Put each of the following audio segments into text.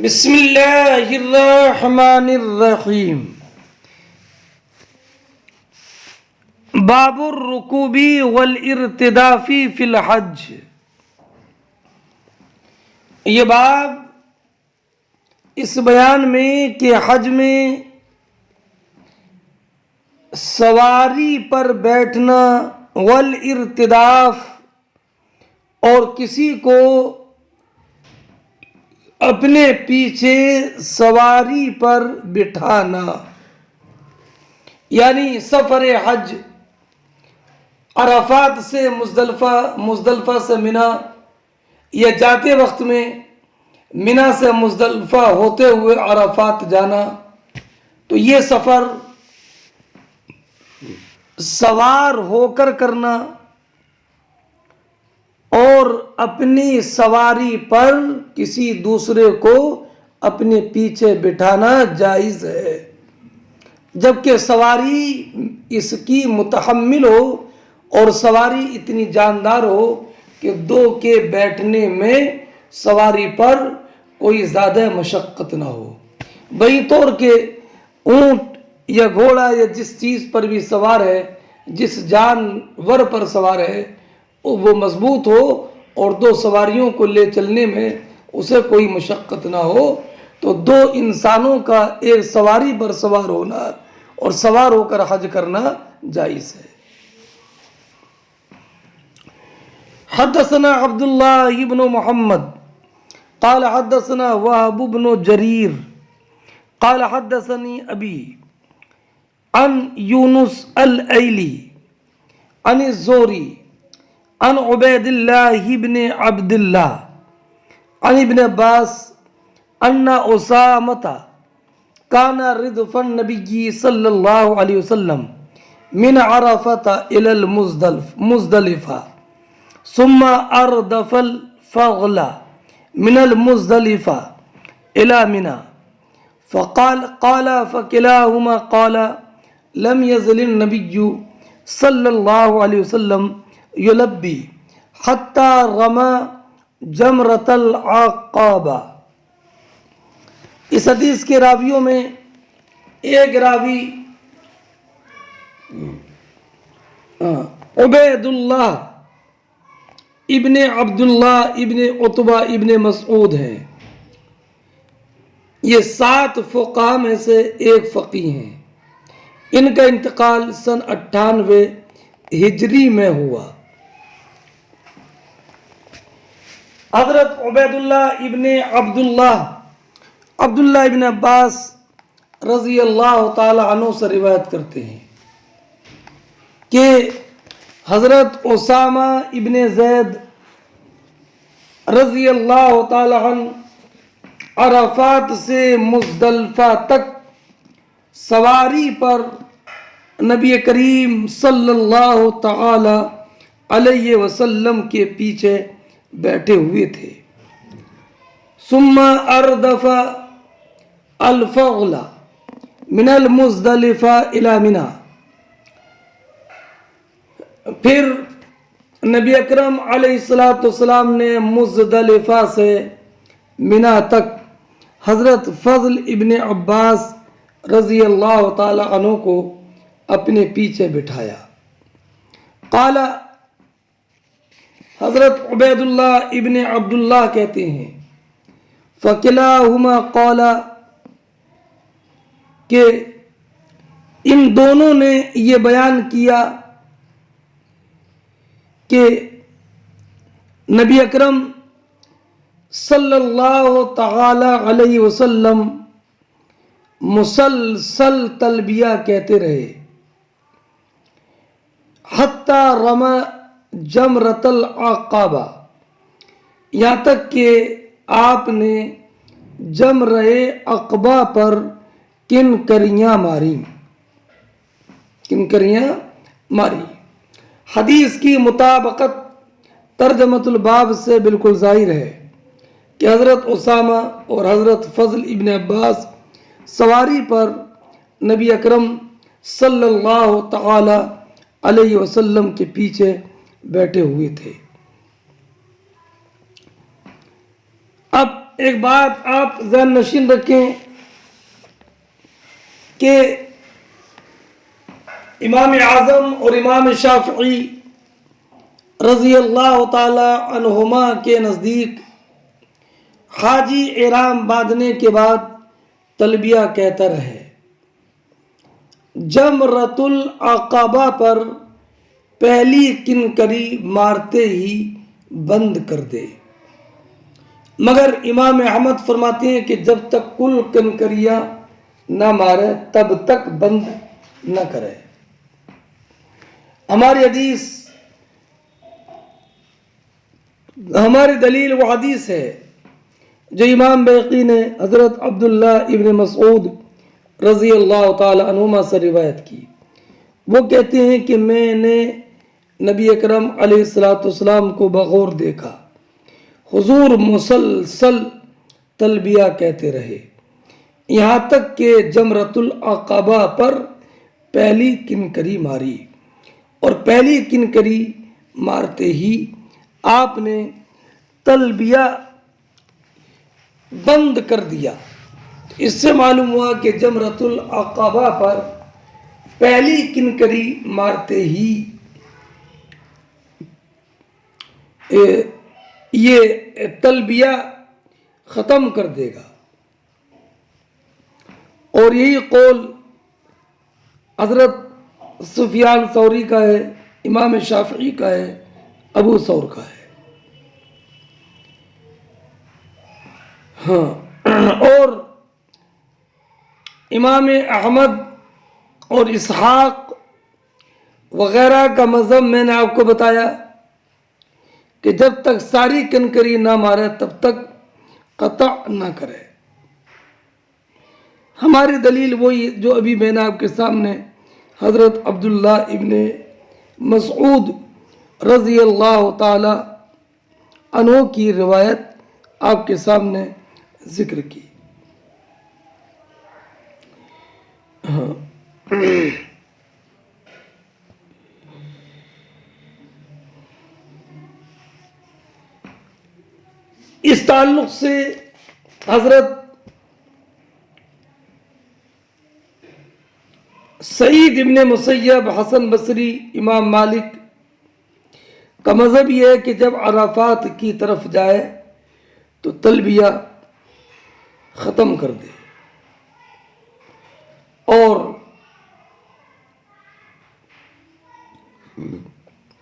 بسم اللہ الرحمن الرحیم۔ باب الرکوب والارتداف فی الحج۔ یہ باب اس بیان میں کہ حج میں سواری پر بیٹھنا والارتداف اور کسی کو اپنے پیچھے سواری پر بٹھانا، یعنی سفر حج عرفات سے مزدلفہ سے منا یا جاتے وقت میں منا سے مزدلفہ ہوتے ہوئے عرفات جانا، تو یہ سفر سوار ہو کر کرنا اور اپنی سواری پر کسی دوسرے کو اپنے پیچھے بٹھانا جائز ہے، جبکہ سواری اس کی متحمل ہو اور سواری اتنی جاندار ہو کہ دو کے بیٹھنے میں سواری پر کوئی زیادہ مشقت نہ ہو۔ بہی طور کے اونٹ یا گھوڑا یا جس چیز پر بھی سوار ہے، جس جانور پر سوار ہے، وہ مضبوط ہو اور دو سواریوں کو لے چلنے میں اسے کوئی مشقت نہ ہو، تو دو انسانوں کا ایک سواری پر سوار ہونا اور سوار ہو کر حج کرنا جائز ہے۔ حدثنا عبداللہ بن محمد قال حدثنا وهب بن جریر قال حدثني ابی عن یونس الایلی عن الزہری عن عبید اللہ بن عبد اللہ عن ابن عباس ان اسامۃ کان ردف النبی صلی اللہ علیہ وسلم من عرفۃ الى المزدلفہ ثم اردف الفضل من المزدلفہ الى منى قال فكلاهما قال لم يزل النبي صلی اللہ علیہ وسلم یلبی حتی رمى جمرۃ العقبہ۔ اس حدیث کے راویوں میں ایک راوی عبید اللہ ابن عبداللہ ابن عتبہ ابن مسعود ہیں۔ یہ 7 فقہاء میں سے ایک فقیہ ہیں۔ ان کا انتقال سن 98 ہجری میں ہوا۔ حضرت عبید اللہ ابن عبداللہ ابن عباس رضی اللہ تعالی عنہ سے روایت کرتے ہیں کہ حضرت اسامہ ابن زید رضی اللہ تعالی عنہ عرفات سے مزدلفہ تک سواری پر نبی کریم صلی اللہ تعالی علیہ وسلم کے پیچھے بیٹھے ہوئے تھے۔ ثم اردف الفضل من المزدلفہ الى منى، پھر نبی اکرم علیہ السلام نے مزدلفہ سے منی تک حضرت فضل ابن عباس رضی اللہ تعالی عنہ کو اپنے پیچھے بٹھایا۔ قال، حضرت عبید اللہ ابن عبداللہ کہتے ہیں فَكِلَاهُمَا قَالَ، کہ ان دونوں نے یہ بیان کیا کہ نبی اکرم صلی اللہ تعالی علیہ وسلم مسلسل تلبیہ کہتے رہے حتی رمى جمرۃ العقبہ، یہاں تک کہ آپ نے جمرہ عقبہ پر کنکریاں ماری۔ حدیث کی مطابقت ترجمۃ الباب سے بالکل ظاہر ہے کہ حضرت اسامہ اور حضرت فضل ابن عباس سواری پر نبی اکرم صلی اللہ تعالی علیہ وسلم کے پیچھے بیٹھے ہوئے تھے۔ اب ایک بات آپ ذہن نشین رکھیں کہ امام اعظم اور امام شافعی رضی اللہ تعالی عنہما کے نزدیک حاجی احرام باندھنے کے بعد تلبیہ کہتا رہے، جمرۃ العقبہ پر پہلی کنکری مارتے ہی بند کر دے، مگر امام احمد فرماتے ہیں کہ جب تک کل کنکریاں نہ مارے تب تک بند نہ کرے۔ ہماری دلیل وہ حدیث ہے جو امام بیہقی نے حضرت عبداللہ ابن مسعود رضی اللہ تعالی عنہما سے روایت کی۔ وہ کہتے ہیں کہ میں نے نبی اکرم علیہ السلام کو بغور دیکھا، حضور مسلسل تلبیہ کہتے رہے یہاں تک کہ جمرۃ العقبہ پر پہلی کنکری ماری، اور پہلی کنکری مارتے ہی آپ نے تلبیہ بند کر دیا۔ اس سے معلوم ہوا کہ جمرۃ العقبہ پر پہلی کنکری مارتے ہی یہ تلبیہ ختم کر دے گا، اور یہی قول حضرت سفیان ثوری کا ہے، امام شافعی کا ہے، ابو ثور کا ہے۔ اور امام احمد اور اسحاق وغیرہ کا مذہب میں نے آپ کو بتایا کہ جب تک ساری کنکری نہ مارے تب تک قطع نہ کرے۔ ہماری دلیل وہی جو ابھی میں نے آپ کے سامنے حضرت عبداللہ ابن مسعود رضی اللہ تعالی عنہ کی روایت آپ کے سامنے ذکر کی۔ اس تعلق سے حضرت سعید ابن مسیب، حسن بصری، امام مالک کا مذہب یہ ہے کہ جب عرفات کی طرف جائے تو تلبیہ ختم کر دے، اور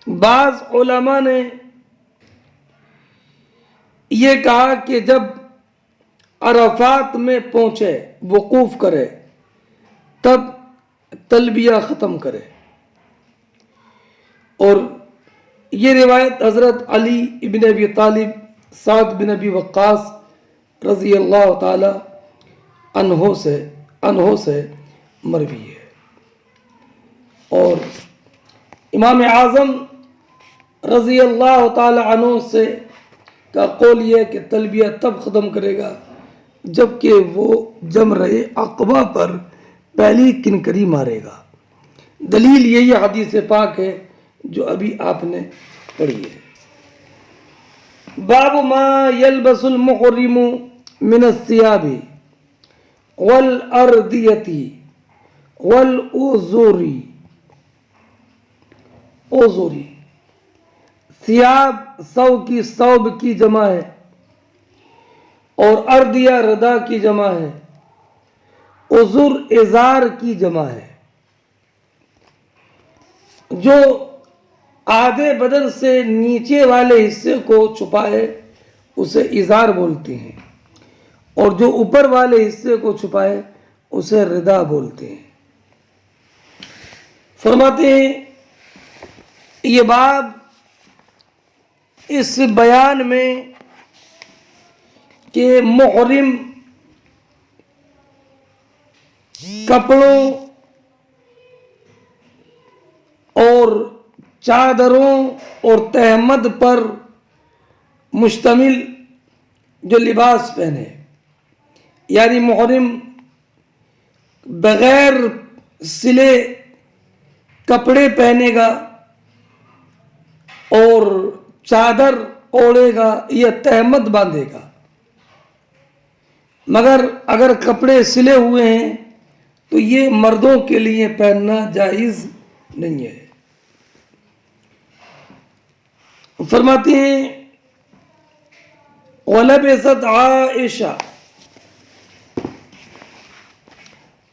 بعض علماء نے یہ کہا کہ جب عرفات میں پہنچے، وقوف کرے، تب تلبیہ ختم کرے۔ اور یہ روایت حضرت علی ابن ابی طالب، سعد بن ابی وقاص رضی اللہ تعالی عنہ سے مروی ہے۔ اور امام اعظم رضی اللہ تعالی عنہ سے کا قول یہ ہے کہ تلبیہ تب ختم کرے گا جبکہ وہ جمرہ عقبہ پر پہلی کنکری مارے گا۔ دلیل یہی حدیث پاک ہے جو ابھی آپ نے پڑھی ہے۔ باب ما یلبس المحرم من الثياب والأردية والأزور۔ ثیاب ثوب کی جمع ہے، اور اردیہ ردا کی جمع ہے، عذر ازار کی جمع ہے۔ جو آدھے بدن سے نیچے والے حصے کو چھپائے اسے ازار بولتے ہیں، اور جو اوپر والے حصے کو چھپائے اسے ردا بولتے ہیں۔ فرماتے ہیں یہ باب اس بیان میں کہ محرم کپڑوں اور چادروں اور تہمد پر مشتمل جو لباس پہنے، یعنی محرم بغیر سلے کپڑے پہنے گا اور چادر اوڑھے گا یا تہمد باندھے گا، مگر اگر کپڑے سلے ہوئے ہیں تو یہ مردوں کے لیے پہننا جائز نہیں ہے۔ فرماتے ہیں وَلَبِسَتْ عَائِشَةُ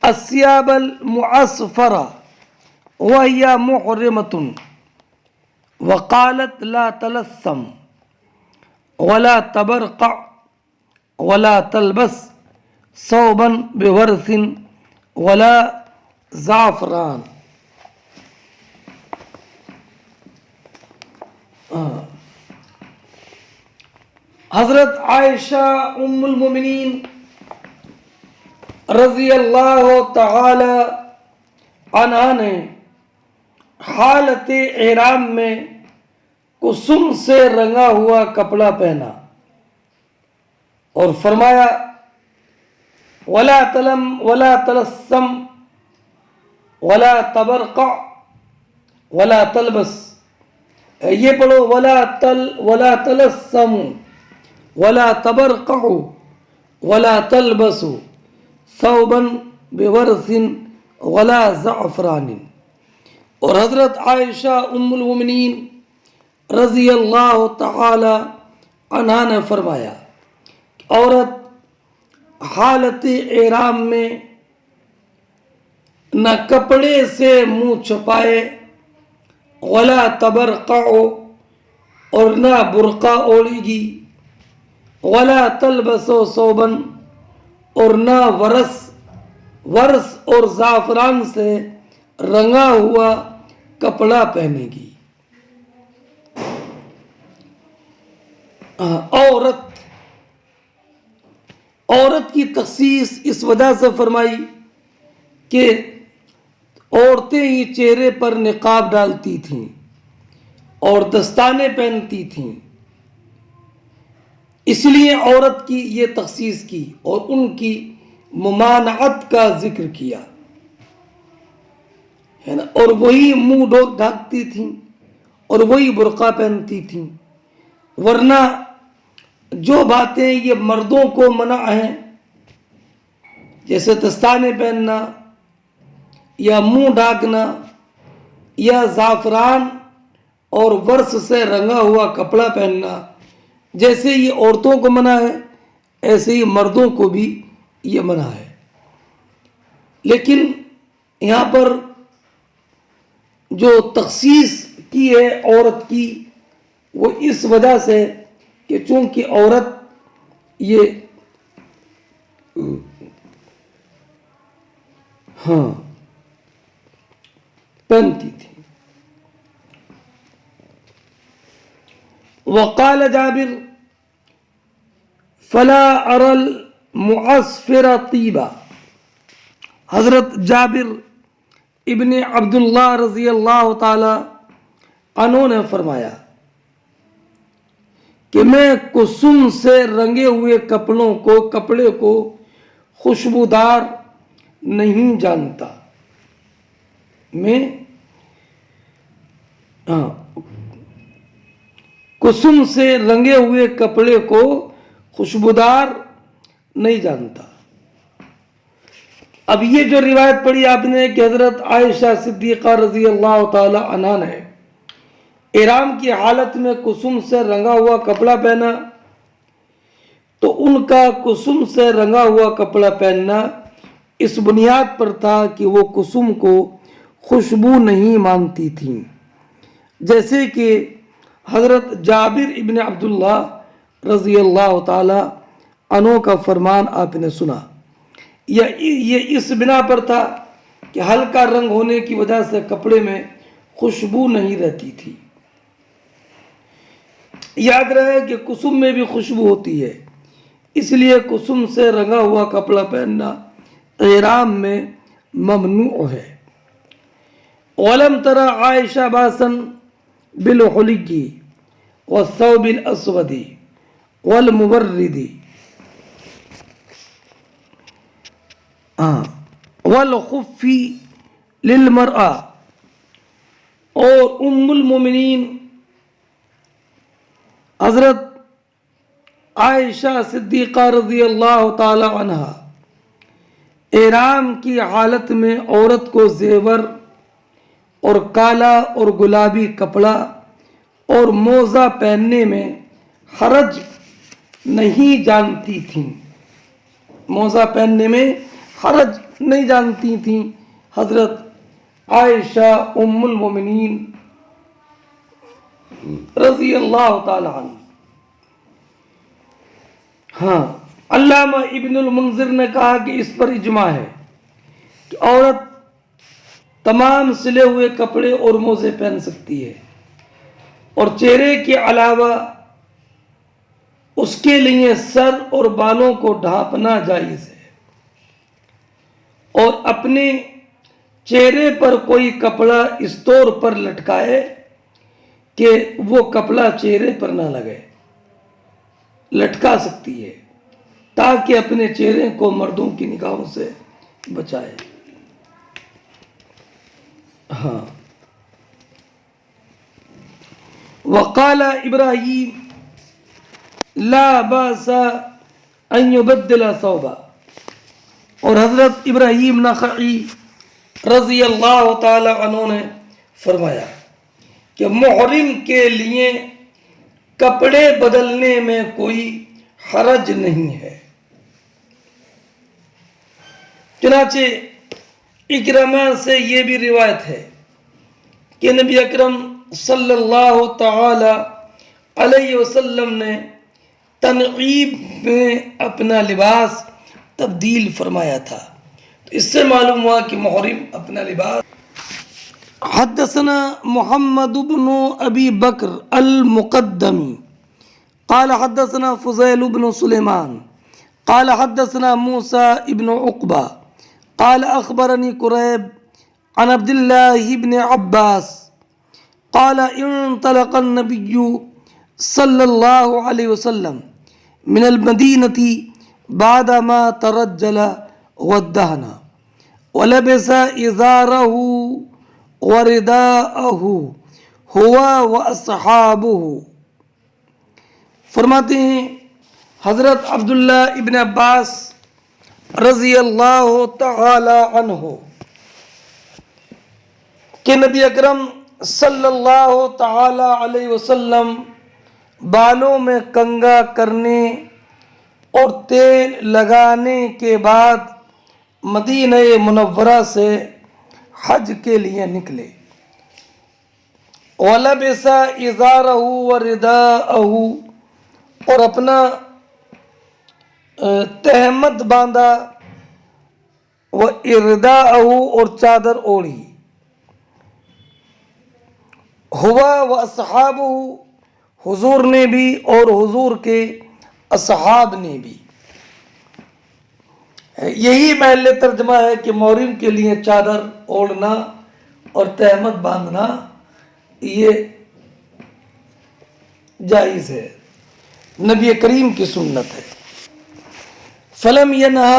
الثِّيَابَ الْمُعَصْفَرَةَ وَهِيَ مُحْرِمَةٌ وَقَالَتْ لَا تَلَثَّمْ وَلَا تَبَرْقَعْ وَلَا تَلْبَسْ ثَوْبًا بِوَرْثٍ وَلَا زَعْفَرَانٍ۔ حضرت عائشہ ام المومنین رضی اللہ تعالی عنہا نے حالت احرام میں کسم سے رنگا ہوا کپڑا پہنا اور فرمایا ولا تلثم ولا تبرقع ولا تلبس، یہ پڑھو ولا تلثم ولا تبرقع ولا تلبس ثوبا بورث ولا زعفران۔ اور حضرت عائشہ ام المومنین رضی اللہ تعالی عنہا نے فرمایا کہ عورت حالت احرام میں نہ کپڑے سے منہ چھپائے، ولا تبرقع اور نہ برقع اوڑھے گی، ولا تلبس ثوبا اور نہ ورس اور زعفران سے رنگا ہوا کپڑا پہنے گی۔ عورت کی تخصیص اس وجہ سے فرمائی کہ عورتیں ہی چہرے پر نقاب ڈالتی تھیں اور دستانے پہنتی تھیں، اس لیے عورت کی یہ تخصیص کی اور ان کی ممانعت کا ذکر کیا ہے نا، اور وہی منہ ڈھانکتی تھیں اور وہی برقع پہنتی تھیں، ورنہ جو باتیں یہ مردوں کو منع ہیں جیسے دستانے پہننا یا منہ ڈھانکنا یا زعفران اور ورس سے رنگا ہوا کپڑا پہننا، جیسے یہ عورتوں کو منع ہے ایسے ہی مردوں کو بھی یہ منع ہے۔ لیکن یہاں پر جو تخصیص کی ہے عورت کی وہ اس وجہ سے کہ چونکہ عورت یہ پہنتی تھی۔ وقال جابر فلا ارى المعصفر طیبا، حضرت جابر ابن عبداللہ رضی اللہ تعالی عنہ نے فرمایا کہ میں کسم سے رنگے ہوئے کپڑے کو خوشبودار نہیں جانتا، میں کسم سے رنگے ہوئے کپڑے کو خوشبودار نہیں جانتا۔ اب یہ جو روایت پڑھی آپ نے کہ حضرت عائشہ صدیقہ رضی اللہ تعالی عنہا نے احرام کی حالت میں کسم سے رنگا ہوا کپڑا پہنا، تو ان کا کسم سے رنگا ہوا کپڑا پہننا اس بنیاد پر تھا کہ وہ کسم کو خوشبو نہیں مانتی تھیں، جیسے کہ حضرت جابر ابن عبداللہ رضی اللہ تعالی عنہ کا فرمان آپ نے سنا۔ یہ اس بنا پر تھا کہ ہلکا رنگ ہونے کی وجہ سے کپڑے میں خوشبو نہیں رہتی تھی۔ یاد رہے کہ کسم میں بھی خوشبو ہوتی ہے، اس لیے کسم سے رنگا ہوا کپڑا پہننا احرام میں ممنوع ہے۔ وَلَمْ تَرَ عَائِشَةَ بَأْسًا بِالْحُلِيِّ وَالثَّوْبِ الْأَسْوَدِ وَالْمُبَرِّدِ وَالْخُفِّ لِلْمَرْأَةِ۔ اور ام المومنین حضرت عائشہ صدیقہ رضی اللہ تعالی عنہ احرام کی حالت میں عورت کو زیور اور کالا اور گلابی کپڑا اور موزہ پہننے میں حرج نہیں جانتی تھیں، موزہ پہننے میں حرج نہیں جانتی تھیں حضرت عائشہ ام المومنین رضی اللہ تعالی عنہ۔ ہاں، علامہ ابن المنذر نے کہا کہ اس پر اجماع ہے کہ عورت تمام سلے ہوئے کپڑے اور موزے پہن سکتی ہے اور چہرے کے علاوہ اس کے لیے سر اور بالوں کو ڈھانپنا جائز ہے، اور اپنے چہرے پر کوئی کپڑا اس طور پر لٹکائے کہ وہ کپڑا چہرے پر نہ لگے، لٹکا سکتی ہے تاکہ اپنے چہرے کو مردوں کی نگاہوں سے بچائے۔ ہاں، وقال ابراہیم لا باس ان يبدل ثوبا، اور حضرت ابراہیم نخعی رضی اللہ تعالی عنہ نے فرمایا کہ محرم کے لیے کپڑے بدلنے میں کوئی حرج نہیں ہے۔ چنانچہ اکرمہ سے یہ بھی روایت ہے کہ نبی اکرم صلی اللہ تعالی علیہ وسلم نے تنعیم میں اپنا لباس تبدیل فرمایا تھا، تو اس سے معلوم ہوا کہ محرم اپنا لباس۔ حدثنا محمد بن ابی بکر المقدمی قال حدثنا فضیل بن سلیمان قال حدثنا موسیٰ ابن عقبہ قال اخبرنی قریب عن عبد اللہ بن عباس قال انطلق النبی صلی اللہ علیہ وسلم من المدینة بعدما ترجل وادهن ولبس ازارہ ورداءہ ہوا واصحابہ۔ فرماتے ہیں حضرت عبداللہ ابن عباس رضی اللہ تعالی عنہ کہ نبی اکرم صلی اللہ تعالی علیہ وسلم بالوں میں کنگھا کرنے اور تیل لگانے کے بعد مدینہ منورہ سے حج کے لیے نکلے۔ وَلَبِسَ إِزَارَهُ وَرِدَاءَهُ، اور اپنا تہمت باندھا، وَإِرْدَاءَهُ، اور چادر اوڑھی، ہوا وَأَصْحَابُهُ، حضور نے بھی اور حضور کے اصحاب نے بھی۔ یہی محل ترجمہ ہے کہ محرم کے لیے چادر اوڑھنا اور تہمت باندھنا یہ جائز ہے، نبی کریم کی سنت ہے۔ فلم ينهى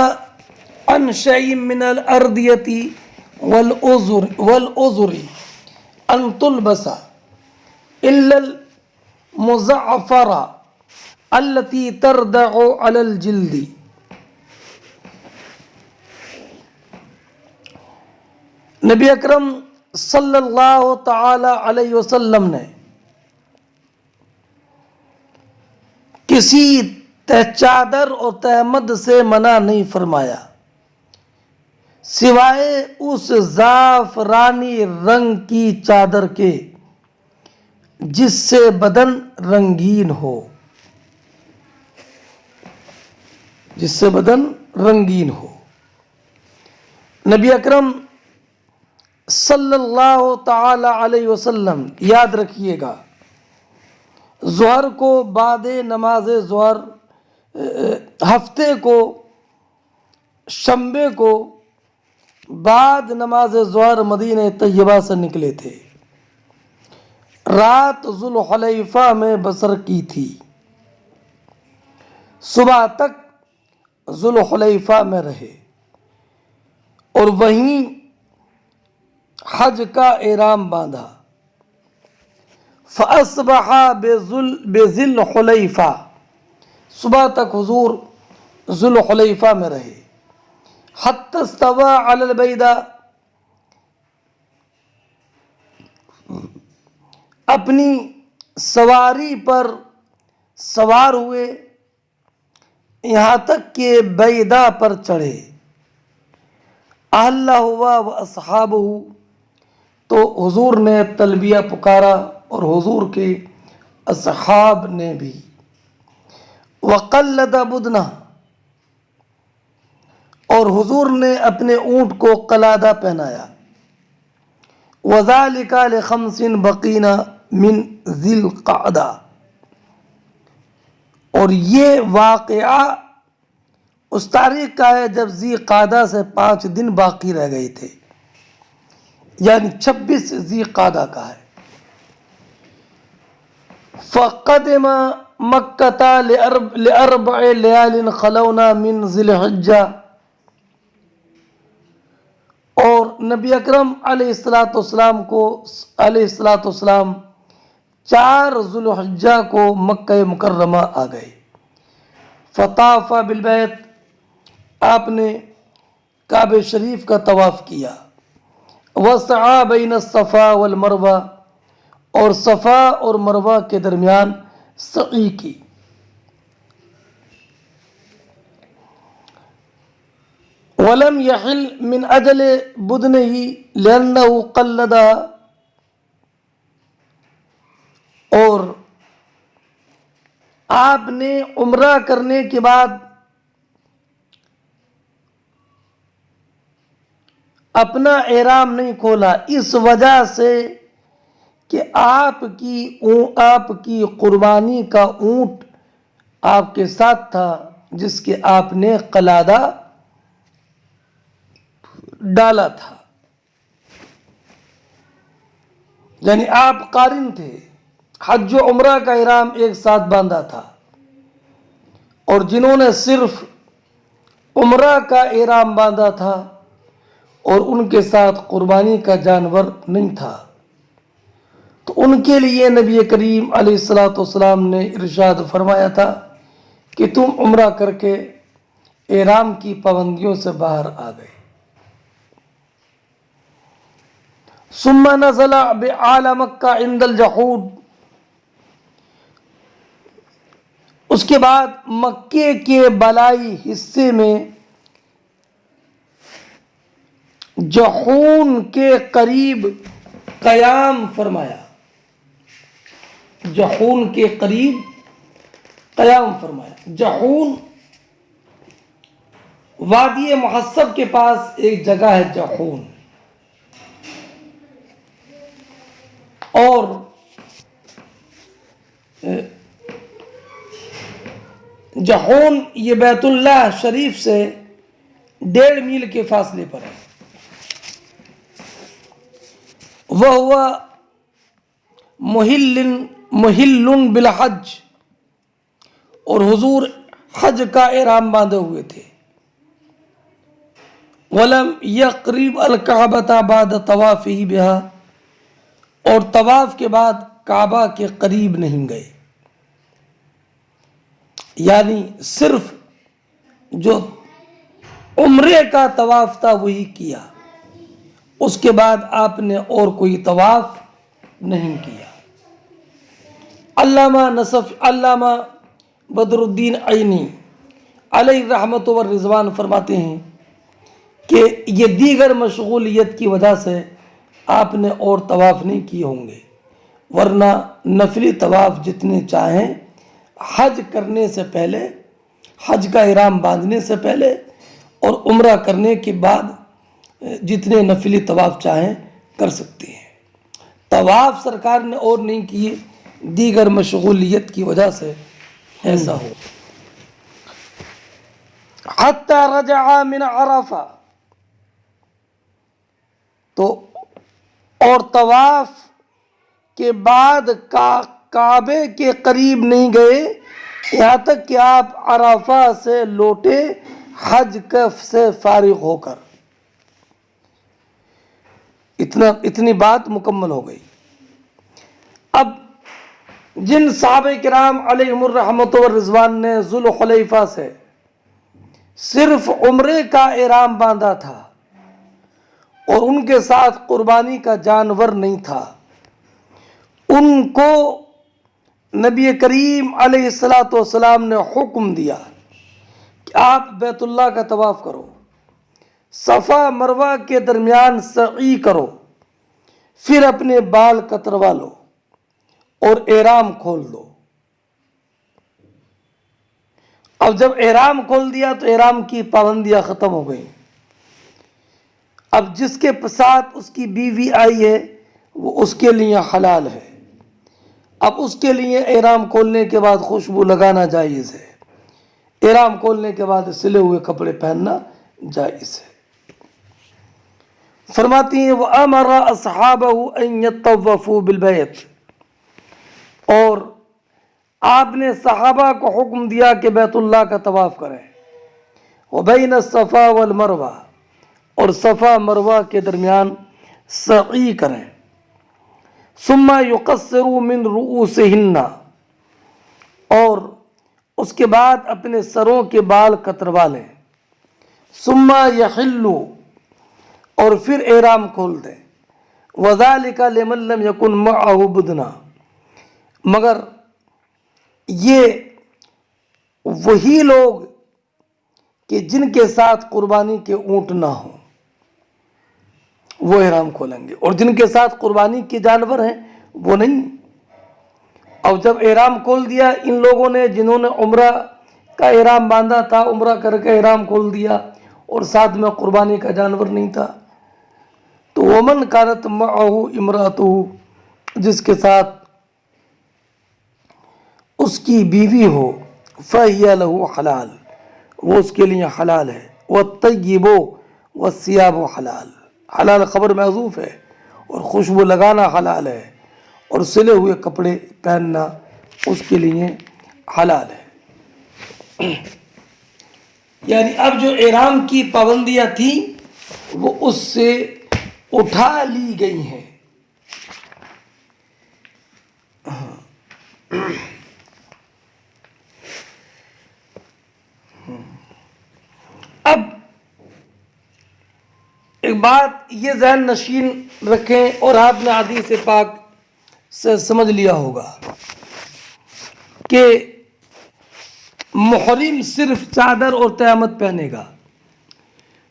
عن شيء من الأردية والأزر أن تلبس إلا المزعفرة التي تردع على الجلد۔ نبی اکرم صلی اللہ تعالی علیہ وسلم نے کسی چادر اور تہمد سے منع نہیں فرمایا سوائے اس زعفرانی رنگ کی چادر کے جس سے بدن رنگین ہو، جس سے بدن رنگین ہو۔ نبی اکرم صلی اللہ تعالی علیہ وسلم، یاد رکھیے گا، ظہر کو بعد نماز ظہر، ہفتے کو شنبے کو بعد نماز ظہر مدینہ طیبہ سے نکلے تھے، رات ذوالحلیفہ میں بسر کی تھی، صبح تک ذوالحلیفہ میں رہے اور وہیں حج کا احرام باندھا۔ فَأَصْبَحَ بِذِي الْحُلَيْفَةِ، صبح تک حضور ذوالحلیفہ میں رہے. حتی استوى علی البیدہ، اپنی سواری پر سوار ہوئے یہاں تک کہ بیدہ پر چڑھے. اہل ہوا و اصحابہ، تو حضور نے تلبیہ پکارا اور حضور کے اصحاب نے بھی. وقلد بدنہ، اور حضور نے اپنے اونٹ کو قلادہ پہنایا. وذالک لخمس بقین من ذی القعدہ، اور یہ واقعہ اس تاریخ کا ہے جب ذی قعدہ سے 5 دن باقی رہ گئے تھے، یعنی 26 ذی قعدہ کا ہے. فقدم مکہ لاربع لیال خلونا من ذی الحجہ، اور نبی اکرم علیہ السلام 4 ذوالحجہ کو مکہ مکرمہ آ گئے. فطاف بالبیت، آپ نے کعبہ شریف کا طواف کیا. وسعی بین الصفا والمروہ، اور صفا اور مروہ کے درمیان سعی کی. ولم یحل من اجل بدنہ لأنہ قلدہ، اور آپ نے عمرہ کرنے کے بعد اپنا احرام نہیں کھولا اس وجہ سے کہ آپ کی قربانی کا اونٹ آپ کے ساتھ تھا جس کے آپ نے قلادہ ڈالا تھا. یعنی آپ قارن تھے، حج و عمرہ کا احرام ایک ساتھ باندھا تھا، اور جنہوں نے صرف عمرہ کا احرام باندھا تھا اور ان کے ساتھ قربانی کا جانور نہیں تھا، تو ان کے لیے نبی کریم علیہ السلام نے ارشاد فرمایا تھا کہ تم عمرہ کر کے احرام کی پابندیوں سے باہر آ گئے. ثم نزل بأعلى مکہ عند الجحود، اس کے بعد مکے کے بالائی حصے میں جحون کے قریب قیام فرمایا. جحون کے قریب قیام فرمایا. جحون وادی محصب کے پاس ایک جگہ ہے جحون، اور جحون یہ بیت اللہ شریف سے 1.5 میل کے فاصلے پر ہے. وہو محل بالحج، اور حضور حج کا احرام باندھے ہوئے تھے. ولم یقرب الکعبۃ بعد طوافہ بہا، اور طواف کے بعد کعبہ کے قریب نہیں گئے. یعنی صرف جو عمرے کا طواف تھا وہی کیا، اس کے بعد آپ نے اور کوئی طواف نہیں کیا. علامہ بدر الدین عینی علیہ رحمت و رضوان فرماتے ہیں کہ یہ دیگر مشغولیت کی وجہ سے آپ نے اور طواف نہیں کیے ہوں گے، ورنہ نفلی طواف جتنے چاہیں حج کرنے سے پہلے، حج کا احرام باندھنے سے پہلے اور عمرہ کرنے کے بعد جتنے نفلی طواف چاہیں کر سکتے ہیں. طواف سرکار نے اور نہیں کیے، دیگر مشغولیت کی وجہ سے ایسا ہو. حتی رجع من عرفہ، تو اور طواف کے بعد کعبے کے قریب نہیں گئے یہاں تک کہ آپ عرفہ سے لوٹے حج کف سے فارغ ہو کر. اتنی بات مکمل ہو گئی. اب جن صحابہ کرام علیہم الرحمت والرضوان نے ذوالحلیفہ سے صرف عمرے کا احرام باندھا تھا اور ان کے ساتھ قربانی کا جانور نہیں تھا، ان کو نبی کریم علیہ الصلاۃ والسلام نے حکم دیا کہ آپ بیت اللہ کا طواف کرو، صفا مروہ کے درمیان سعی کرو، پھر اپنے بال کتروا لو اور احرام کھول دو۔ اب جب احرام کھول دیا تو احرام کی پابندیاں ختم ہو گئیں۔ اب جس کے ساتھ اس کی بیوی آئی ہے وہ اس کے لیے حلال ہے، اب اس کے لیے احرام کھولنے کے بعد خوشبو لگانا جائز ہے، احرام کھولنے کے بعد سلے ہوئے کپڑے پہننا جائز ہے۔ فرماتی ہیں وَأَمَرَ أَصْحَابَهُ أَن يَطَّوَّفُوا بِالْبَيْتِ، اور آپ نے صحابہ کو حکم دیا کہ بیت اللہ کا طواف کریں، وَبَيْنَ الصَّفَا وَالْمَرْوَةِ، اور صفا مروہ کے درمیان سعی کریں، ثُمَّ يُقَصِّرُوا مِن رُؤُوسِهِنَّ، اور اس کے بعد اپنے سروں کے بال کتروا لیں، ثُمَّ يَحِلُّوا، اور پھر احرام کھول دیں، وَذَلِكَ لِمَن لَّمْ يَكُن مَّعَهُ بُدْنَةٌ، مگر یہ وہی لوگ کہ جن کے ساتھ قربانی کے اونٹ نہ ہوں وہ احرام کھولیں گے، اور جن کے ساتھ قربانی کے جانور ہیں وہ نہیں۔ اور جب احرام کھول دیا ان لوگوں نے جنہوں نے عمرہ کا احرام باندھا تھا، عمرہ کر کے احرام کھول دیا اور ساتھ میں قربانی کا جانور نہیں تھا، تو ومن کانت معہ امراتہ، جس کے ساتھ اس کی بیوی ہو، فہی لہ حلال، وہ اس کے لیے حلال ہے، والطیب والثیاب حلال، حلال خبر محذوف ہے، اور خوشبو لگانا حلال ہے، اور سلے ہوئے کپڑے پہننا اس کے لیے حلال ہے۔ یعنی اب جو احرام کی پابندیاں تھیں وہ اس سے اٹھا لی گئی ہیں۔ اب ایک بات یہ ذہن نشین رکھیں، اور آپ نے حدیث پاک سے سمجھ لیا ہوگا کہ محرم صرف چادر اور تیمم پہنے گا،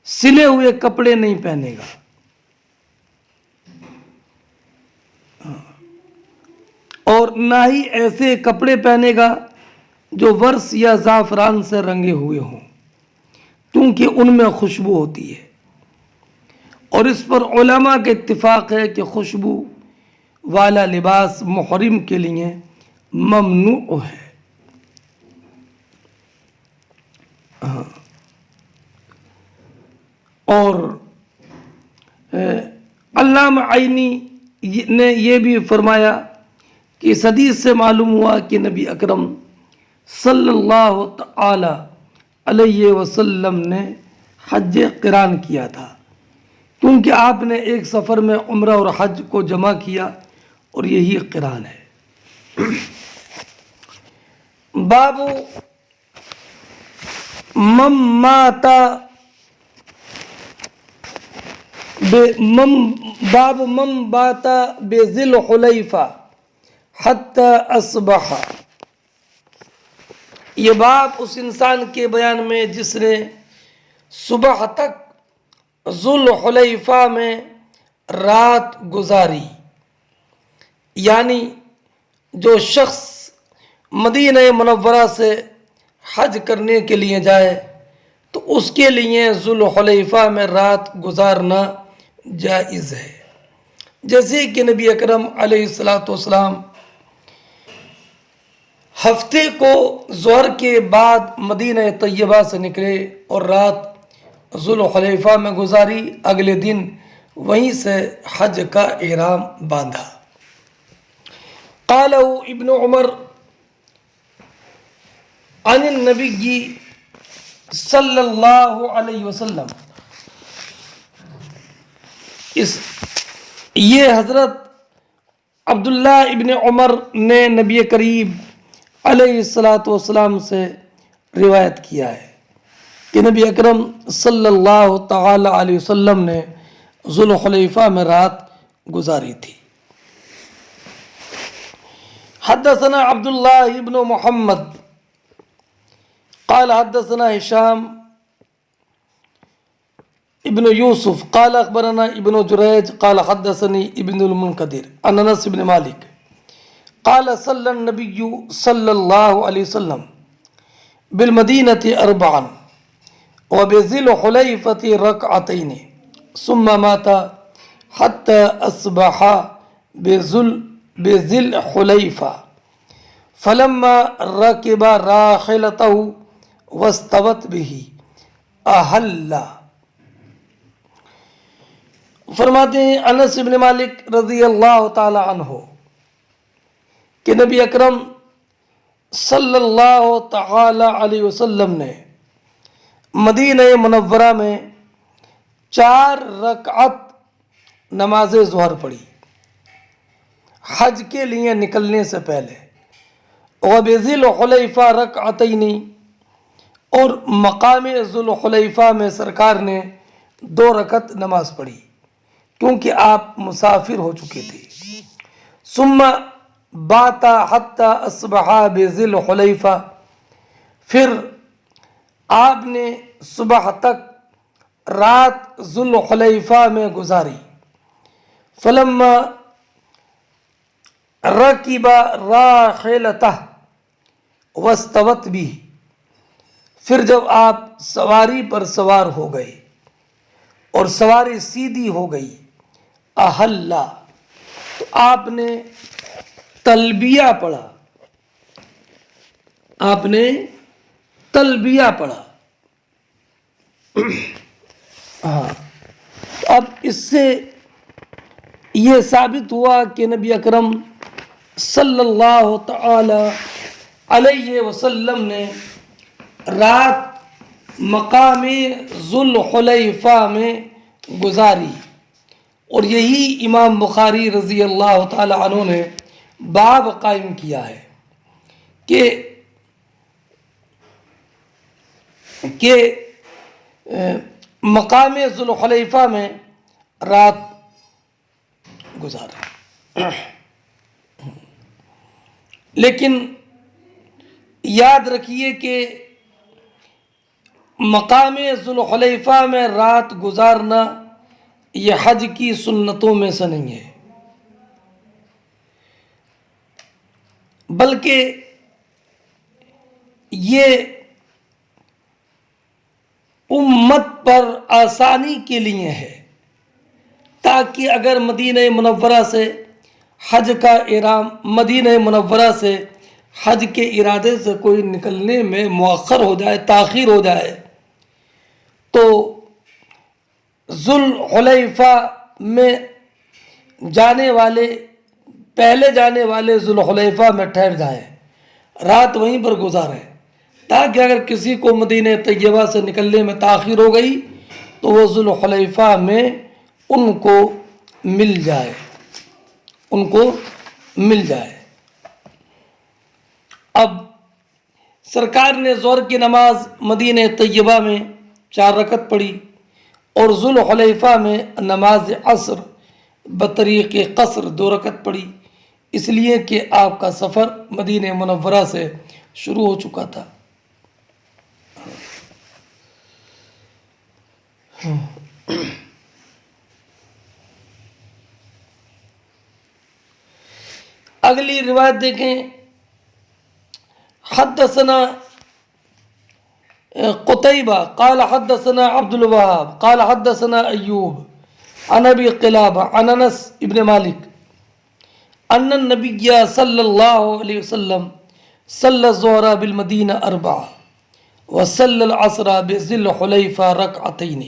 سلے ہوئے کپڑے نہیں پہنے گا۔ اور نہ ہی ایسے کپڑے پہنے گا جو ورس یا زعفران سے رنگے ہوئے ہوں، کیونکہ ان میں خوشبو ہوتی ہے، اور اس پر علماء کے اتفاق ہے کہ خوشبو والا لباس محرم کے لیے ممنوع ہے۔ اور علامہ عینی نے یہ بھی فرمایا کہ اس حدیث سے معلوم ہوا کہ نبی اکرم صلی اللہ تعالی علیہ وسلم نے حج قران کیا تھا، کیونکہ آپ نے ایک سفر میں عمرہ اور حج کو جمع کیا، اور یہی قران ہے۔ باب من بات بذی الحلیفہ حتی اصبح، یہ باب اس انسان کے بیان میں جس نے صبح تک ذوالحلیفہ میں رات گزاری، یعنی جو شخص مدینہ منورہ سے حج کرنے کے لیے جائے تو اس کے لیے ذوالحلیفہ میں رات گزارنا جائز ہے، جیسے کہ نبی اکرم علیہ الصلاۃ والسلام ہفتے کو ظہر کے بعد مدینہ طیبہ سے نکلے اور رات ذوالحلیفہ میں گزاری، اگلے دن وہیں سے حج کا احرام باندھا۔ قال ابن عمر عن النبی صلی اللہ علیہ وسلم، یہ حضرت عبداللہ ابن عمر نے نبی کریم علیہ السلام سے روایت کیا ہے کہ نبی اکرم صلی اللہ تعالی علیہ وسلم نے ذوالحلیفہ میں رات گزاری تھی۔ حدثنا عبداللہ ابن محمد قال حدثنا هشام ابن یوسف قال اخبرنا ابن جریج قال حدثني ابن المنکدر عن انس بن مالک قال صلى النبي صلى الله عليه وسلم بالمدينة أربعا وبذي الحليفة ركعتين ثم مات حتى أصبح بذي الحليفة فلما ركب راحلته واستوت به أهل۔ فرماتے ہیں انس بن مالک رضی اللہ تعالی عنہ کہ نبی اکرم صلی اللہ تعالی علیہ وسلم نے مدینہ منورہ میں 4 رکعت نماز ظہر پڑھی حج کے لیے نکلنے سے پہلے، وبذی الحلیفہ رکعتین، اور مقام ذوالحلیفہ میں سرکار نے 2 رکعت نماز پڑھی کیونکہ آپ مسافر ہو چکے تھے۔ ثم بات حتی اصبح بذی الحلیفہ، پھر آپ نے صبح تک رات ذوالحلیفہ میں گزاری۔ فلما رکب راحلتہ واستوت بھی، پھر جب آپ سواری پر سوار ہو گئے اور سواری سیدھی ہو گئی، احلّہ، تو آپ نے تلبیہ پڑھا، آپ نے تلبیہ پڑھا۔ اب اس سے یہ ثابت ہوا کہ نبی اکرم صلی اللہ تعالی علیہ وسلم نے رات مقام ذوالحلیفہ میں گزاری، اور یہی امام بخاری رضی اللہ تعالی عنہ نے باب قائم کیا ہے کہ مقام ذوالحلیفہ میں رات گزارے۔ لیکن یاد رکھیے کہ مقام ذوالحلیفہ میں رات گزارنا یہ حج کی سنتوں میں سے نہیں ہے، بلکہ یہ امت پر آسانی کے لیے ہے، تاکہ اگر مدینہ منورہ سے حج کا احرام، مدینہ منورہ سے حج کے ارادے سے کوئی نکلنے میں مؤخر ہو جائے، تاخیر ہو جائے، تو ذوالحلیفہ میں جانے والے، پہلے جانے والے ذوالحلیفہ میں ٹھہر جائیں، رات وہیں پر گزاریں، تاکہ اگر کسی کو مدینہ طیبہ سے نکلنے میں تاخیر ہو گئی تو وہ ذوالحلیفہ میں ان کو مل جائے، ان کو مل جائے۔ اب سرکار نے ظہر کی نماز مدینہ طیبہ میں 4 رکعت پڑھی اور ذوالحلیفہ میں نماز عصر بطریق قصر 2 رکعت پڑھی، اس لیے کہ آپ کا سفر مدینہ منورہ سے شروع ہو چکا تھا۔ اگلی روایت دیکھیں، حدثنا قتيبة قال حدثنا عبد الوهاب قال حدثنا أيوب عن أبي قلابة عن أنس بن مالك أن النبي صلى الله عليه وسلم صلى الظهر بالمدينة 4 وصلى العصر بذي الحليفة ركعتين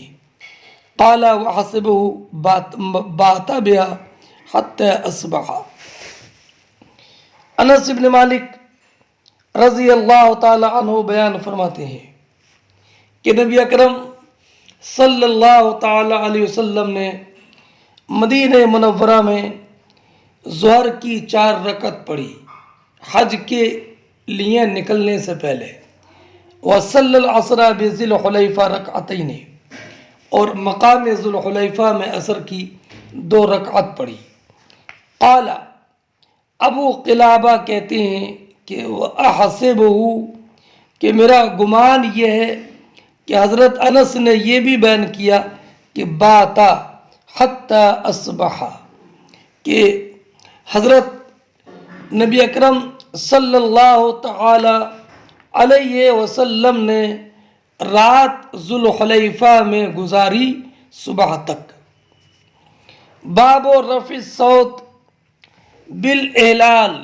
قال وحسبه بات بها حتى أصبح۔ انس بن مالک رضی اللہ تعالی عنہ بیان فرماتے ہیں کہ نبی اکرم صلی اللہ تعالی علیہ وسلم نے مدینہ منورہ میں ظہر کی 4 رکعت پڑھی حج کے لیے نکلنے سے پہلے، وصلی العصر بذی الحلیفہ رکعتین، اور مقام ذی الحلیفہ میں عصر کی 2 رکعت پڑھی۔ قال، ابو قلابہ کہتے ہیں کہ وَأَحْسِبُهُ، کہ میرا گمان یہ ہے کہ حضرت انس نے یہ بھی بیان کیا کہ باتا حتی اصبح، کہ حضرت نبی اکرم صلی اللہ تعالی علیہ وسلم نے رات ذوالحلیفہ میں گزاری صبح تک۔ باب رفع الصوت بالاحلال،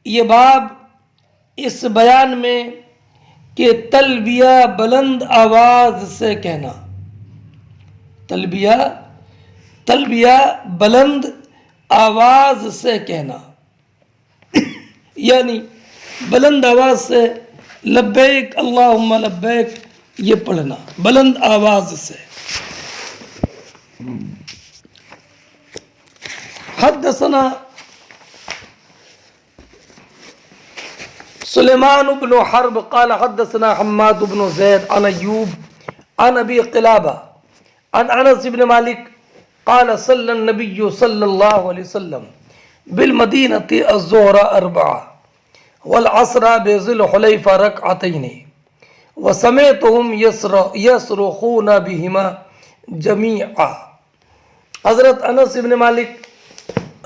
یہ باب اس بیان میں کہ تلبیہ بلند آواز سے کہنا، تلبیہ بلند آواز سے کہنا، یعنی بلند آواز سے لبیک اللہم لبیک یہ پڑھنا بلند آواز سے۔ حدثنا سلیمان بن حرب قال حدثنا حماد بن زید عن ایوب عن ابی قلابہ عن انس بن مالک قال صلی النبی صلی اللہ علیہ وسلم بالمدینۃ الظہر 4 والعصر بذی الحلیفہ رکعتین وسمعتهم یصرخون بہما جمیعا۔ حضرت انس بن مالک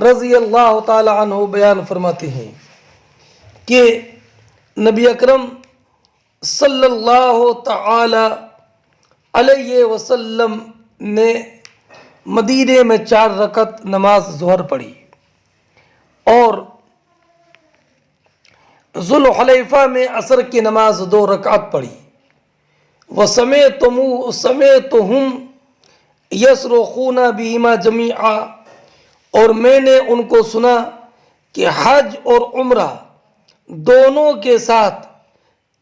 رضی اللہ تعالی عنہ بیان فرماتے ہیں کہ نبی اکرم صلی اللہ تعالی علیہ وسلم نے مدینے میں 4 رکعت نماز ظہر پڑھی اور ذوالحلیفہ میں عصر کی نماز 2 رکعت پڑھی۔ وسمعتهم یصرخون بہما جمیعا، اور میں نے ان کو سنا کہ حج اور عمرہ دونوں کے ساتھ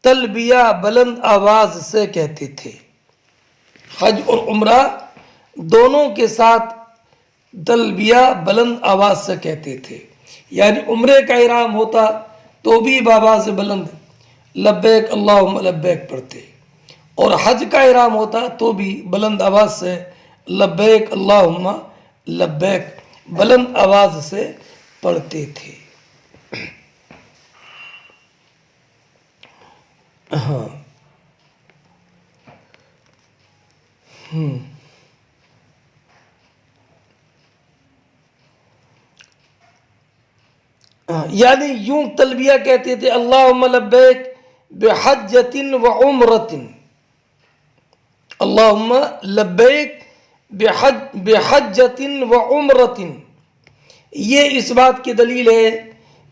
تلبیہ بلند آواز سے کہتے تھے۔ حج اور عمرہ دونوں کے ساتھ تلبیہ بلند آواز سے کہتے تھے، یعنی عمرے کا احرام ہوتا تو بھی بآواز بلند لبیک اللہم لبیک پڑھتے، اور حج کا احرام ہوتا تو بھی بلند آواز سے لبیک اللہم لبیک بلند آواز سے پڑھتے تھے۔ یعنی یوں تلبیہ کہتے تھے اللہم لبیک بحجۃ و عمرۃ، اللہم لبیک بحجۃ و عمرۃ۔ یہ اس بات کی دلیل ہے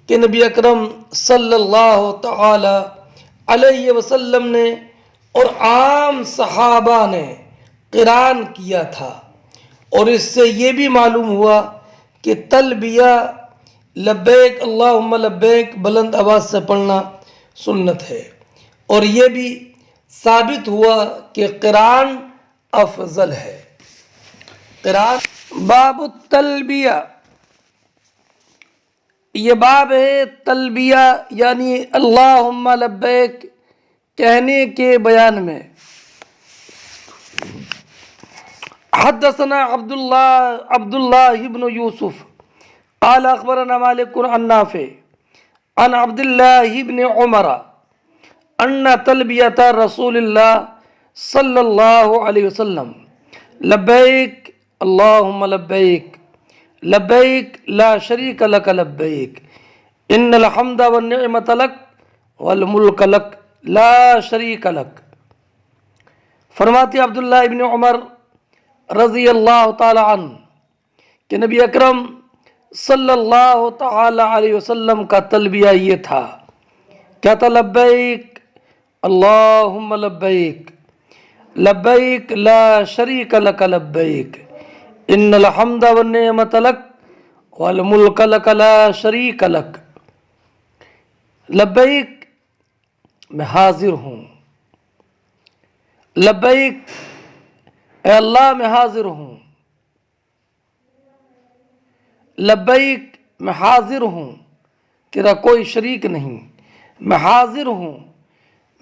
کہ نبی اکرم صلی اللہ تعالی علیہ وسلم نے اور عام صحابہ نے قران کیا تھا، اور اس سے یہ بھی معلوم ہوا کہ تلبیہ لبیک اللہم لبیک بلند آواز سے پڑھنا سنت ہے، اور یہ بھی ثابت ہوا کہ قران افضل ہے۔ قران باب التلبیہ، یہ باب ہے تلبیہ یعنی اللہم لبیک کہنے کے بیان میں۔ حدثنا عبداللہ بن یوسف قال اخبرنا مالک عن نافع عن عبداللہ بن عمر ان تلبیۃ رسول اللہ صلی اللہ علیہ وسلم لبیک اللہم لبیک لبیک لا شریک لک لبیک ان الحمد والنعمت لک والملک لک لا شریک لک۔ فرماتے عبداللہ ابن عمر رضی اللہ تعالی عنہ کہ نبی اکرم صلی اللہ تعالی علیہ وسلم کا تلبیہ یہ تھا، کیا تھا؟ لبیک اللہم لبیک لبیک لا شریک لک لبیک ان الحمد والنعمت لک والملک لک لا شریک لک۔ لبیک میں حاضر ہوں، لبیک اے اللہ میں حاضر ہوں، لبیک میں حاضر ہوں، تیرا کوئی شریک نہیں، میں حاضر ہوں،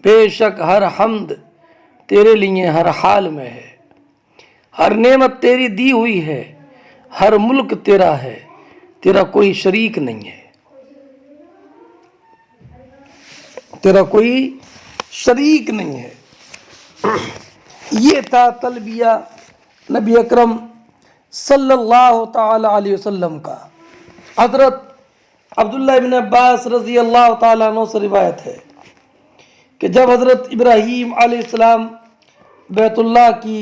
بے شک ہر حمد تیرے لیے ہر حال میں ہے، ہر نعمت تیری دی ہوئی ہے، ہر ملک تیرا ہے، تیرا کوئی شریک نہیں ہے، تیرا کوئی شریک نہیں ہے۔ یہ تھا تلبیہ نبی اکرم صلی اللہ تعالی علیہ وسلم کا۔ حضرت عبداللہ بن عباس رضی اللہ تعالیٰ عنہ سے روایت ہے کہ جب حضرت ابراہیم علیہ السلام بیت اللہ کی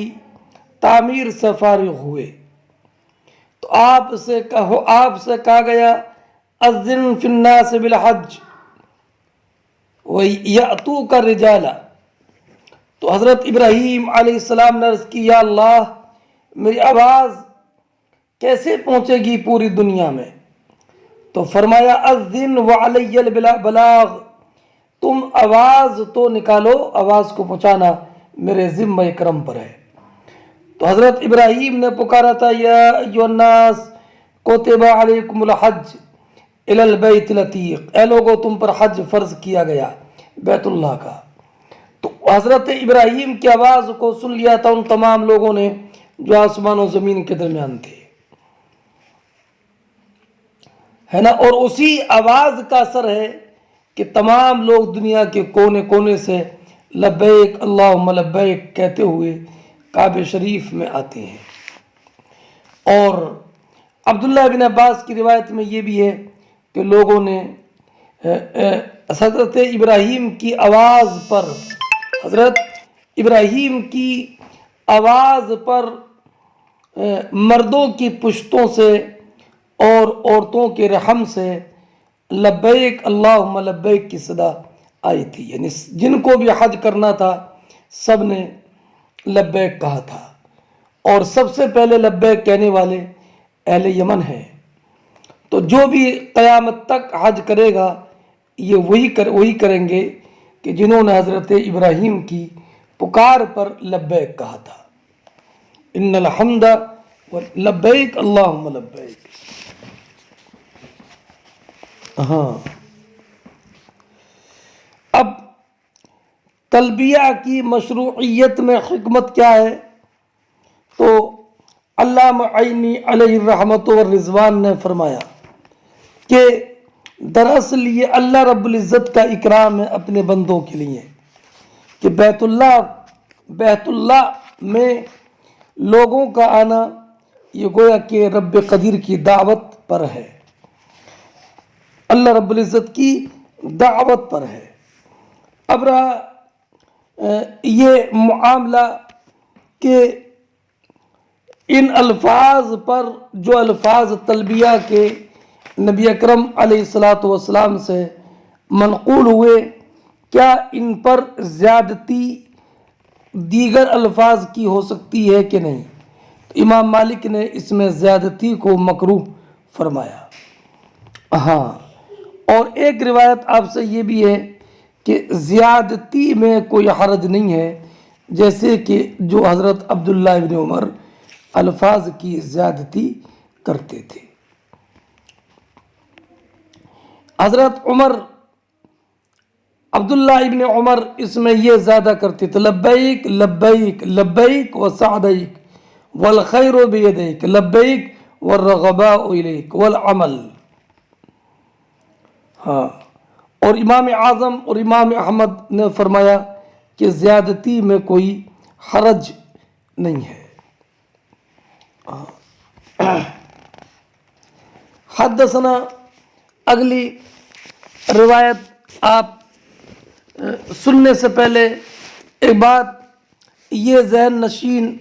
تعمیر سے فارغ ہوئے تو آپ سے کہا گیا اذن فی الناس بالحج وَيَأْتُوكَ الرِّجَالَ۔ تو حضرت ابراہیم علیہ السلام نے عرض کی یا اللہ میری آواز کیسے پہنچے گی پوری دنیا میں؟ تو فرمایا اذن وعلی البلاغ، تم آواز تو نکالو، آواز کو پہنچانا میرے ذمہ کرم پر ہے۔ تو حضرت ابراہیم نے پکارا تھا یا ایھا الناس کتب علیکم الحج الی البیت العتیق، اے لوگو تم پر حج فرض کیا گیا بیت اللہ کا۔ تو حضرت ابراہیم کی آواز کو سن لیا تھا ان تمام لوگوں نے جو آسمان و زمین کے درمیان تھے، ہے نا، اور اسی آواز کا اثر ہے کہ تمام لوگ دنیا کے کونے کونے سے لبیک اللہم لبیک کہتے ہوئے کعبہ شریف میں آتے ہیں۔ اور عبداللہ بن عباس کی روایت میں یہ بھی ہے کہ لوگوں نے حضرت ابراہیم کی آواز پر، حضرت ابراہیم کی آواز پر مردوں کی پشتوں سے اور عورتوں کے رحم سے لبیک اللہم لبیک کی صدا آئی تھی، یعنی جن کو بھی حج کرنا تھا سب نے لبیک کہا تھا، اور سب سے پہلے لبیک کہنے والے اہل یمن ہیں۔ تو جو بھی قیامت تک حج کرے گا یہ وہی کریں گے کہ جنہوں نے حضرت ابراہیم کی پکار پر لبیک کہا تھا، ان الحمد لبیک اللہم لبیک۔ ہاں، اب تلبیہ کی مشروعیت میں حکمت کیا ہے؟ تو علامہ عینی علیہ الرحمۃ والرضوان نے فرمایا کہ دراصل یہ اللہ رب العزت کا اکرام ہے اپنے بندوں کے لیے کہ بیت اللہ میں لوگوں کا آنا یہ گویا کہ رب قدیر کی دعوت پر ہے، اللہ رب العزت کی دعوت پر ہے۔ اب رہا یہ معاملہ کہ ان الفاظ پر جو الفاظ تلبیہ کے نبی اکرم علیہ السلام سے منقول ہوئے، کیا ان پر زیادتی دیگر الفاظ کی ہو سکتی ہے کہ نہیں؟ تو امام مالک نے اس میں زیادتی کو مکروہ فرمایا۔ ہاں، اور ایک روایت آپ سے یہ بھی ہے کہ زیادتی میں کوئی حرج نہیں ہے، جیسے کہ جو حضرت عبداللہ ابن عمر الفاظ کی زیادتی کرتے تھے۔ حضرت عبداللہ ابن عمر اس میں یہ زیادہ کرتے تھے لبیک لبیک لبیک وسعدیک والخیر بیدیک لبیک والرغباء الیک والعمل۔ ہاں، اور امام اعظم اور امام احمد نے فرمایا کہ زیادتی میں کوئی حرج نہیں ہے۔ حدثنا، اگلی روایت آپ سننے سے پہلے ایک بات یہ ذہن نشین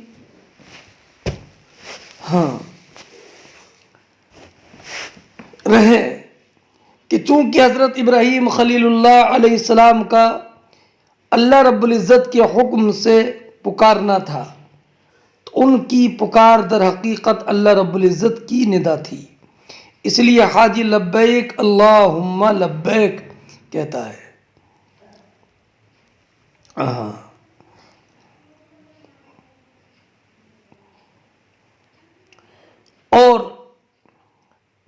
رہے کہ چونکہ حضرت ابراہیم خلیل اللہ علیہ السلام کا اللہ رب العزت کے حکم سے پکارنا تھا تو ان کی پکار در حقیقت اللہ رب العزت کی ندا تھی، اس لیے حاجی لبیک اللہم لبیک کہتا ہے۔ اور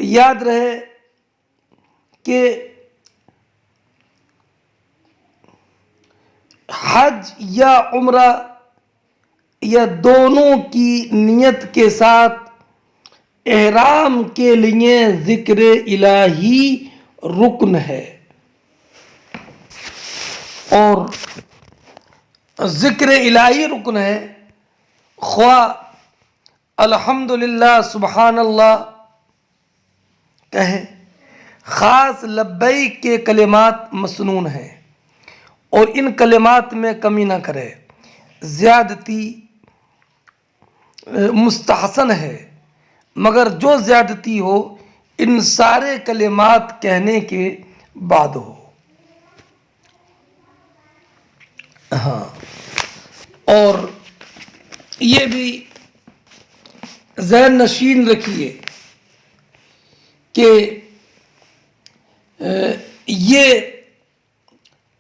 یاد رہے کہ حج یا عمرہ یا دونوں کی نیت کے ساتھ احرام کے لیے ذکر الہی رکن ہے، اور ذکر الہی رکن ہے، خواہ الحمدللہ سبحان اللہ کہیں، خاص لبیک کے کلمات مسنون ہیں اور ان کلمات میں کمی نہ کرے، زیادتی مستحسن ہے، مگر جو زیادتی ہو ان سارے کلمات کہنے کے بعد ہو۔ ہاں، اور یہ بھی ذہن نشین رکھیے کہ یہ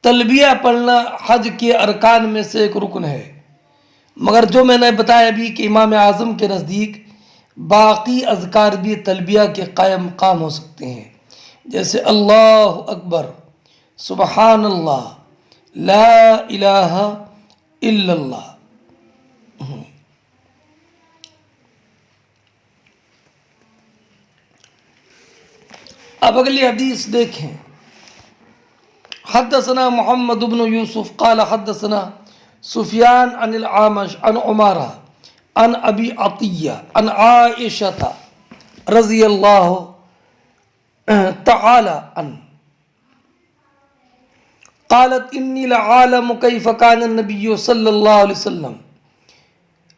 تلبیہ پڑھنا حج کے ارکان میں سے ایک رکن ہے، مگر جو میں نے بتایا بھی کہ امام اعظم کے نزدیک باقی اذکار بھی تلبیہ کے قائم مقام ہو سکتے ہیں، جیسے اللہ اکبر، سبحان اللہ، لا الہ الا اللہ۔ اب اگلی حدیث دیکھیں۔ حدثنا محمد بن یوسف قال حدثنا سفیان عن العامش عن عمارہ عن ابی عطیہ عن عائشہ رضی اللہ تعالی عنہ قالت انی لعالم کیف کان النبی صلی اللہ علیہ وسلم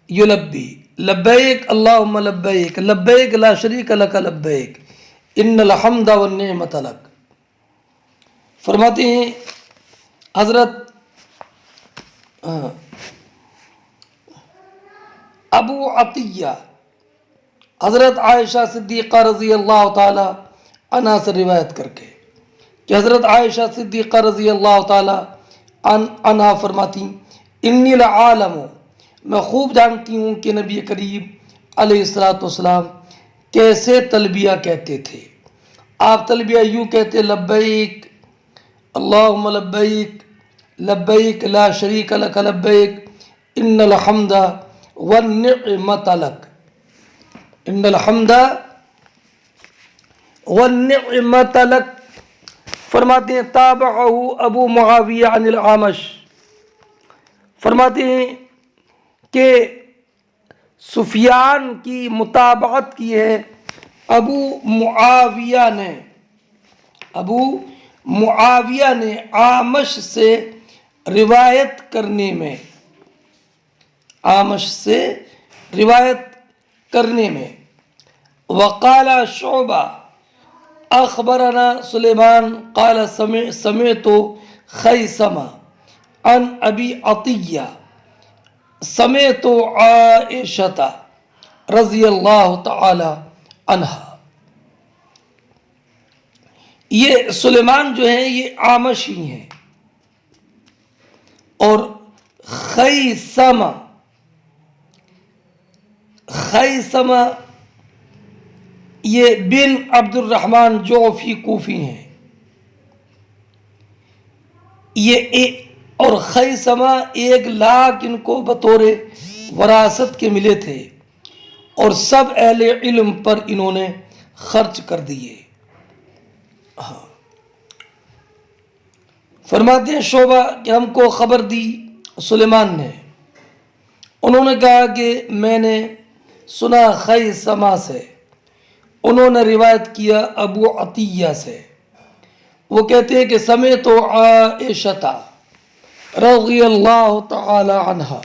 یلبی لبیک اللہم لبیک لبیک لا شریک لک لبیک ان الحمد والنعمت لک۔ فرماتے ہیں حضرت ابو عطیہ حضرت عائشہ صدیقہ رضی اللہ تعالی عنہ سے روایت کر کے کہ حضرت عائشہ صدیقہ رضی اللہ تعالی عنہ فرماتی انی لعالم، میں خوب جانتی ہوں کہ نبی کریم علیہ السلام کیسے تلبیہ کہتے تھے۔ آپ تلبیہ یوں کہتے لبیک اللہم لبیک لبیک لا شریک لک لبیک ان الحمد والنعمت لک، ان الحمد والنعمت لک۔ فرماتے ہیں تابعہ ابو معاویہ عن العامش، فرماتے ہیں کہ سفیان کی متابعت کی ہے ابو معاویہ نے عامش سے روایت کرنے میں، عامش سے روایت کرنے میں۔ وقال شعبہ اخبرنا سلیمان قال سمعت خیثمہ عن ابی عطیہ سمعت عائشہ رضی اللہ تعالی عنہ۔ یہ سلیمان جو ہیں یہ عامش ہی ہیں، اور خیثمہ یہ بن عبد الرحمن جوفی کوفی ہیں، یہ اور خیثمہ 1,00,000 ان کو بطور وراثت کے ملے تھے اور سب اہل علم پر انہوں نے خرچ کر دیے۔ فرماتے ہیں شعبہ کہ ہم کو خبر دی سلیمان نے، انہوں نے کہا کہ میں نے سنا خیثمہ سے، انہوں نے روایت کیا ابو عطیہ سے، وہ کہتے ہیں کہ سمعت عائشہ رضی اللہ تعالی عنہ،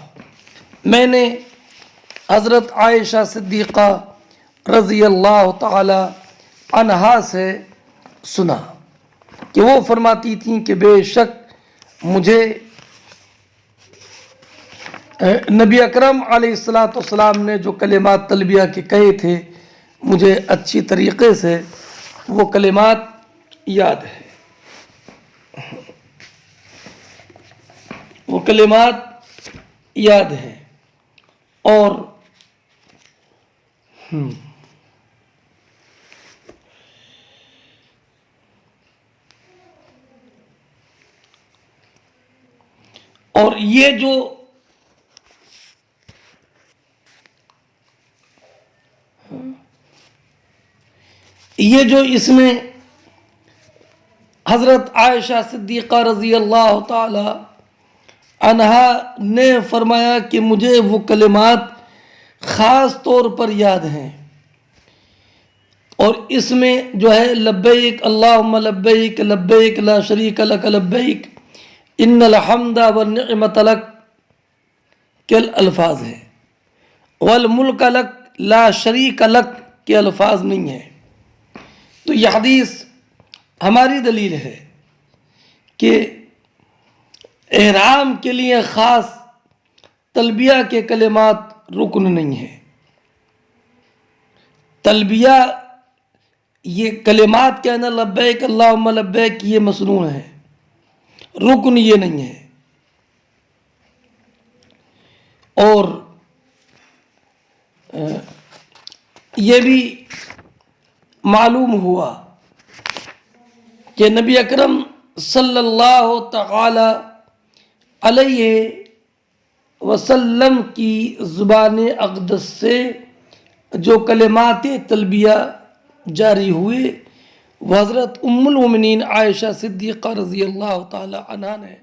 میں نے حضرت عائشہ صدیقہ رضی اللہ تعالی عنہا سے سنا کہ وہ فرماتی تھیں کہ بے شک مجھے نبی اکرم علیہ السلام نے جو کلمات تلبیہ کے کہے تھے مجھے اچھی طریقے سے وہ کلمات یاد ہے، وہ کلمات یاد ہیں۔ اور اور یہ جو اس میں حضرت عائشہ صدیقہ رضی اللہ تعالی عنہا نے فرمایا کہ مجھے وہ کلمات خاص طور پر یاد ہیں، اور اس میں جو ہے لبیک اللہم لبیک لبیک لا شریک لک لبیک ان الحمد والنعمت لک کے الفاظ ہیں، والملک لک لا شریک لک کے الفاظ نہیں ہیں۔ تو یہ حدیث ہماری دلیل ہے کہ احرام کے لیے خاص تلبیہ کے کلمات رکن نہیں ہیں۔ تلبیہ یہ کلمات کہنا لبیک اللہم لبیک یہ مسنون ہے، رکن یہ نہیں ہے۔ اور یہ بھی معلوم ہوا کہ نبی اکرم صلی اللہ تعالی علیہ وسلم کی زبان اقدس سے جو کلمات تلبیہ جاری ہوئے وہ حضرت ام المؤمنین عائشہ صدیقہ رضی اللہ تعالی عنہا نے